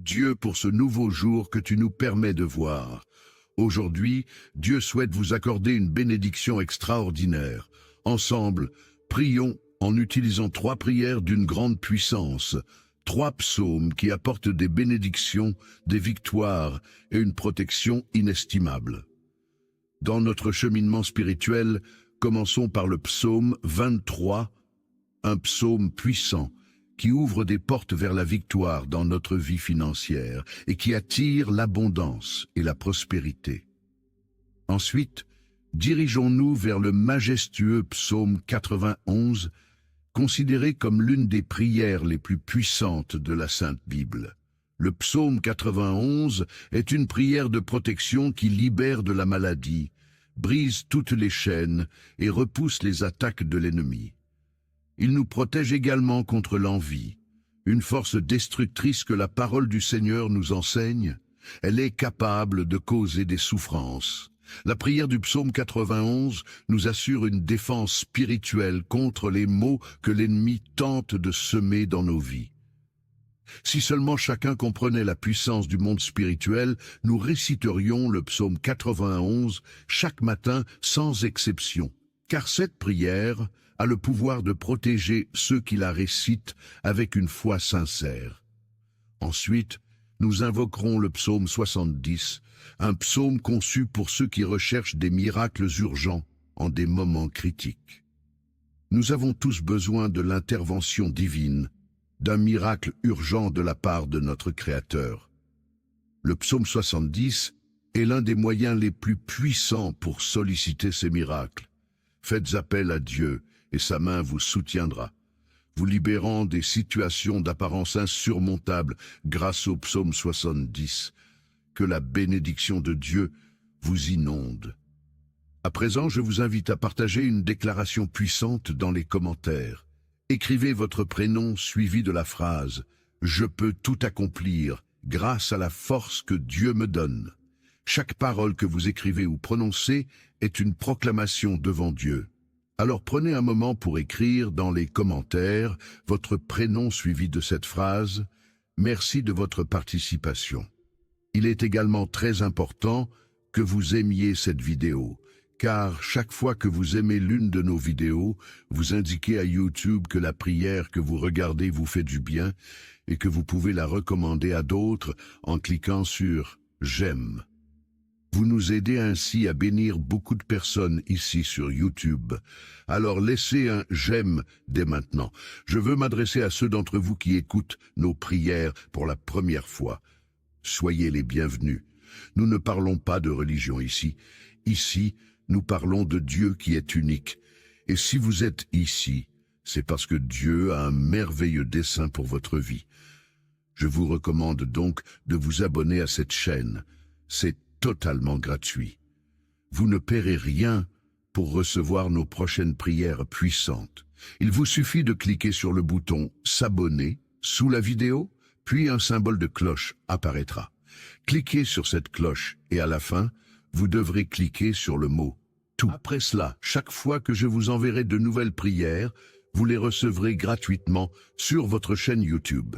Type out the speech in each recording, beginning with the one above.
Dieu, pour ce nouveau jour que tu nous permets de voir. Aujourd'hui, Dieu souhaite vous accorder une bénédiction extraordinaire. Ensemble, prions en utilisant 3 prières d'une grande puissance, 3 psaumes qui apportent des bénédictions, des victoires et une protection inestimable. Dans notre cheminement spirituel, commençons par le psaume 23, un psaume puissant qui ouvre des portes vers la victoire dans notre vie financière et qui attire l'abondance et la prospérité. Ensuite, dirigeons-nous vers le majestueux psaume 91, considéré comme l'une des prières les plus puissantes de la Sainte Bible. Le psaume 91 est une prière de protection qui libère de la maladie, brise toutes les chaînes et repousse les attaques de l'ennemi. Il nous protège également contre l'envie, une force destructrice que la parole du Seigneur nous enseigne. Elle est capable de causer des souffrances. La prière du psaume 91 nous assure une défense spirituelle contre les maux que l'ennemi tente de semer dans nos vies. Si seulement chacun comprenait la puissance du monde spirituel, nous réciterions le psaume 91 chaque matin sans exception, car cette prière a le pouvoir de protéger ceux qui la récitent avec une foi sincère. Ensuite, nous invoquerons le psaume 70, un psaume conçu pour ceux qui recherchent des miracles urgents en des moments critiques. Nous avons tous besoin de l'intervention divine, d'un miracle urgent de la part de notre Créateur. Le psaume 70 est l'un des moyens les plus puissants pour solliciter ces miracles. Faites appel à Dieu et sa main vous soutiendra, vous libérant des situations d'apparence insurmontables grâce au psaume 70. Que la bénédiction de Dieu vous inonde. À présent, je vous invite à partager une déclaration puissante dans les commentaires. Écrivez votre prénom suivi de la phrase « Je peux tout accomplir grâce à la force que Dieu me donne ». Chaque parole que vous écrivez ou prononcez est une proclamation devant Dieu. Alors prenez un moment pour écrire dans les commentaires votre prénom suivi de cette phrase. Merci de votre participation. Il est également très important que vous aimiez cette vidéo, car chaque fois que vous aimez l'une de nos vidéos, vous indiquez à YouTube que la prière que vous regardez vous fait du bien et que vous pouvez la recommander à d'autres en cliquant sur « J'aime ». Vous nous aidez ainsi à bénir beaucoup de personnes ici sur YouTube. Alors laissez un « j'aime » dès maintenant. Je veux m'adresser à ceux d'entre vous qui écoutent nos prières pour la première fois. Soyez les bienvenus. Nous ne parlons pas de religion ici. Ici, nous parlons de Dieu qui est unique. Et si vous êtes ici, c'est parce que Dieu a un merveilleux dessein pour votre vie. Je vous recommande donc de vous abonner à cette chaîne. C'est totalement gratuit. Vous ne paierez rien pour recevoir nos prochaines prières puissantes. Il vous suffit de cliquer sur le bouton « S'abonner » sous la vidéo, puis un symbole de cloche apparaîtra. Cliquez sur cette cloche et à la fin, vous devrez cliquer sur le mot « Tout ». Après cela, chaque fois que je vous enverrai de nouvelles prières, vous les recevrez gratuitement sur votre chaîne YouTube.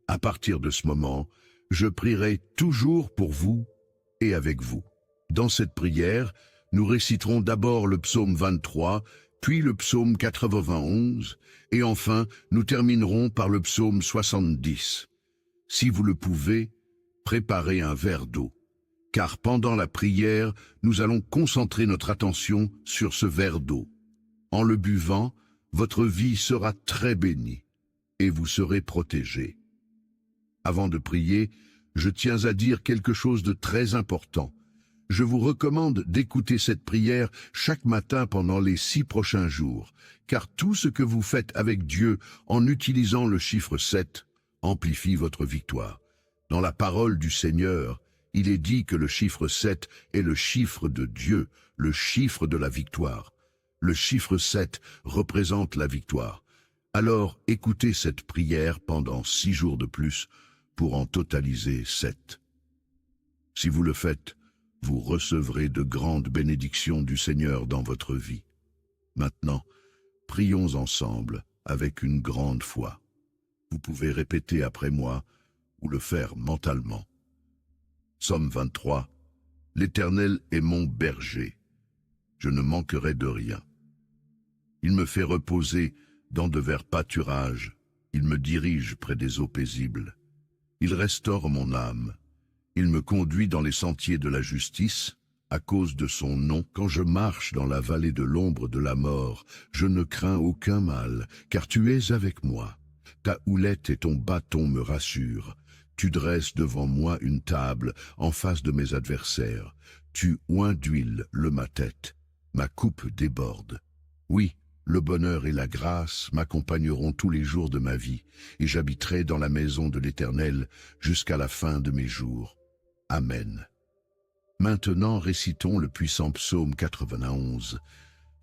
À partir de ce moment, je prierai toujours pour vous et avec vous. Dans cette prière, nous réciterons d'abord le psaume 23, puis le psaume 91, et enfin, nous terminerons par le psaume 70. Si vous le pouvez, préparez un verre d'eau, car pendant la prière, nous allons concentrer notre attention sur ce verre d'eau. En le buvant, votre vie sera très bénie et vous serez protégés. Avant de prier, je tiens à dire quelque chose de très important. Je vous recommande d'écouter cette prière chaque matin pendant les 6 prochains jours, car tout ce que vous faites avec Dieu en utilisant le chiffre 7 amplifie votre victoire. Dans la parole du Seigneur, il est dit que le chiffre 7 est le chiffre de Dieu, le chiffre de la victoire. Le chiffre 7 représente la victoire. Alors écoutez cette prière pendant 6 jours de plus pour en totaliser 7. Si vous le faites, vous recevrez de grandes bénédictions du Seigneur dans votre vie. Maintenant, prions ensemble avec une grande foi. Vous pouvez répéter après moi: ou le faire mentalement. Psaume 23. L'Éternel est mon berger. Je ne manquerai de rien. Il me fait reposer dans de verts pâturages. Il me dirige près des eaux paisibles. Il restaure mon âme. Il me conduit dans les sentiers de la justice, à cause de son nom. Quand je marche dans la vallée de l'ombre de la mort, je ne crains aucun mal, car tu es avec moi. Ta houlette et ton bâton me rassurent. Tu dresses devant moi une table en face de mes adversaires. Tu oins d'huile ma tête. Ma coupe déborde. Oui, le bonheur et la grâce m'accompagneront tous les jours de ma vie, et j'habiterai dans la maison de l'Éternel jusqu'à la fin de mes jours. Amen. Maintenant récitons le puissant psaume 91.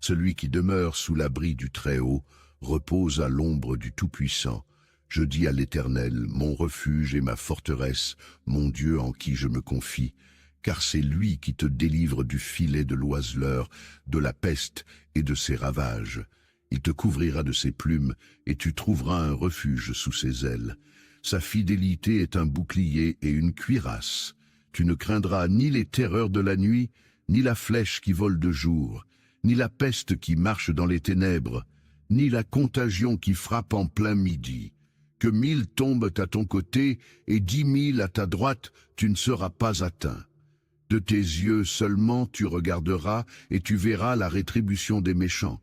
Celui qui demeure sous l'abri du Très-Haut repose à l'ombre du Tout-Puissant. Je dis à l'Éternel, mon refuge et ma forteresse, mon Dieu en qui je me confie, car c'est lui qui te délivre du filet de l'oiseleur, de la peste et de ses ravages. Il te couvrira de ses plumes, et tu trouveras un refuge sous ses ailes. Sa fidélité est un bouclier et une cuirasse. Tu ne craindras ni les terreurs de la nuit, ni la flèche qui vole de jour, ni la peste qui marche dans les ténèbres, ni la contagion qui frappe en plein midi. Que 1000 tombent à ton côté et 10 000 à ta droite, tu ne seras pas atteint. De tes yeux seulement tu regarderas et tu verras la rétribution des méchants.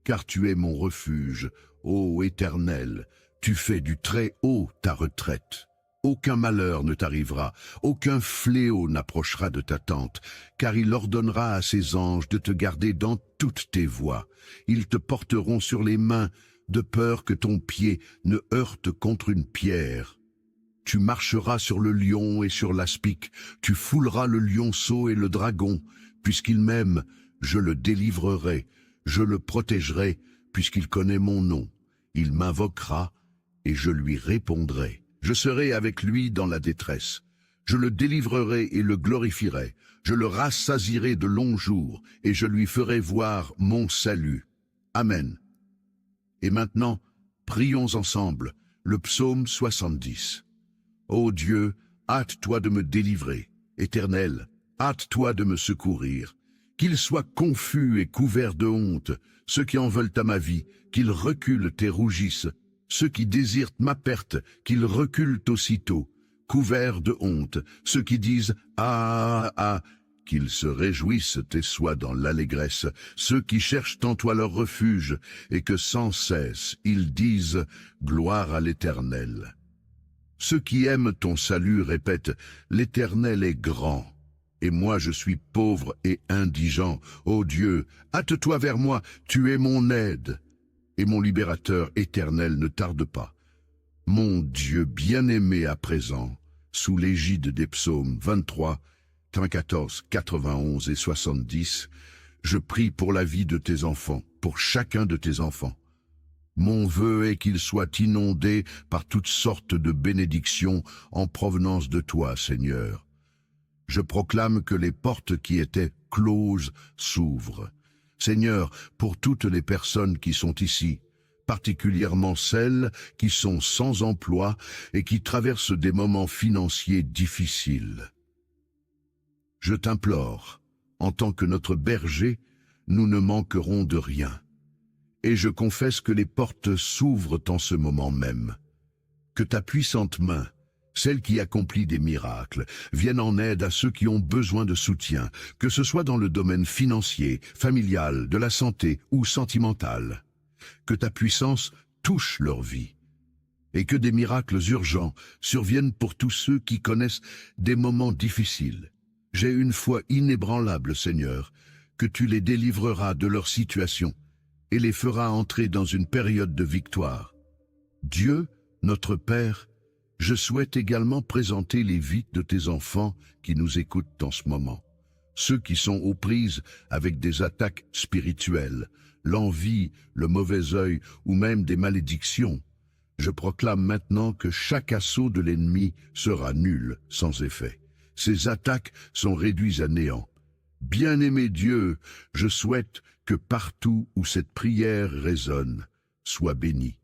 Car tu es mon refuge, ô Éternel, tu fais du Très-Haut ta retraite. Aucun malheur ne t'arrivera, aucun fléau n'approchera de ta tente, car il ordonnera à ses anges de te garder dans toutes tes voies. Ils te porteront sur les mains, de peur que ton pied ne heurte contre une pierre. Tu marcheras sur le lion et sur l'aspic, tu fouleras le lionceau et le dragon. Puisqu'il m'aime, je le délivrerai, je le protégerai, puisqu'il connaît mon nom. Il m'invoquera, et je lui répondrai. Je serai avec lui dans la détresse. Je le délivrerai et le glorifierai. Je le rassasierai de longs jours, et je lui ferai voir mon salut. Amen. Et maintenant, prions ensemble le psaume 70. Ô Dieu, hâte-toi de me délivrer. Éternel, hâte-toi de me secourir. Qu'ils soient confus et couverts de honte, ceux qui en veulent à ma vie, qu'ils reculent et rougissent. Ceux qui désirent ma perte, qu'ils reculent aussitôt. Couverts de honte, ceux qui disent « Ah, ah !» qu'ils se réjouissent et soient dans l'allégresse, ceux qui cherchent en toi leur refuge, et que sans cesse ils disent « Gloire à l'Éternel ». Ceux qui aiment ton salut répètent « L'Éternel est grand ». Et moi je suis pauvre et indigent. Ô Dieu, hâte-toi vers moi, tu es mon aide. Et mon libérateur éternel ne tarde pas. Mon Dieu bien-aimé à présent, sous l'égide des psaumes 23, 14, 91 et 70, je prie pour la vie de tes enfants, pour chacun de tes enfants. Mon vœu est qu'ils soient inondés par toutes sortes de bénédictions en provenance de toi, Seigneur. Je proclame que les portes qui étaient closes s'ouvrent. Seigneur, pour toutes les personnes qui sont ici, particulièrement celles qui sont sans emploi et qui traversent des moments financiers difficiles. Je t'implore, en tant que notre berger, nous ne manquerons de rien. Et je confesse que les portes s'ouvrent en ce moment même. Que ta puissante main, celle qui accomplit des miracles, vienne en aide à ceux qui ont besoin de soutien, que ce soit dans le domaine financier, familial, de la santé ou sentimental. Que ta puissance touche leur vie. Et que des miracles urgents surviennent pour tous ceux qui connaissent des moments difficiles. J'ai une foi inébranlable, Seigneur, que tu les délivreras de leur situation et les feras entrer dans une période de victoire. Dieu, notre Père, je souhaite également présenter les vies de tes enfants qui nous écoutent en ce moment. Ceux qui sont aux prises avec des attaques spirituelles, l'envie, le mauvais œil ou même des malédictions. Je proclame maintenant que chaque assaut de l'ennemi sera nul, sans effet. Ces attaques sont réduites à néant. Bien-aimé Dieu, je souhaite que partout où cette prière résonne, soit béni.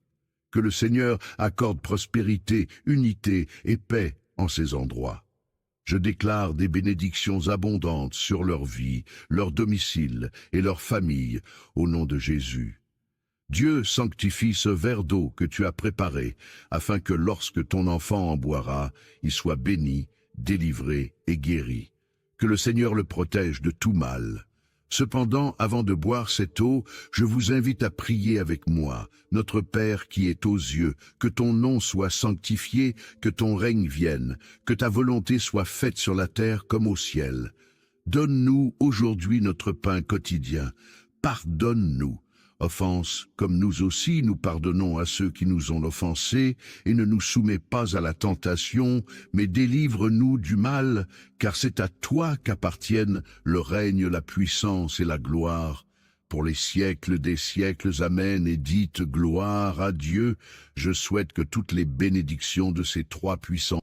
Que le Seigneur accorde prospérité, unité et paix en ces endroits. Je déclare des bénédictions abondantes sur leur vie, leur domicile et leur famille, au nom de Jésus. Dieu sanctifie ce verre d'eau que tu as préparé, afin que lorsque ton enfant en boira, il soit béni, délivré et guéri. Que le Seigneur le protège de tout mal. Cependant, avant de boire cette eau, je vous invite à prier avec moi. Notre Père qui est aux cieux, que ton nom soit sanctifié, que ton règne vienne, que ta volonté soit faite sur la terre comme au ciel. Donne-nous aujourd'hui notre pain quotidien. Pardonne-nous. Offense, comme nous aussi nous pardonnons à ceux qui nous ont offensés, et ne nous soumets pas à la tentation, mais délivre-nous du mal, car c'est à toi qu'appartiennent le règne, la puissance et la gloire. Pour les siècles des siècles, Amen, et dites gloire à Dieu. Je souhaite que toutes les bénédictions de ces trois puissants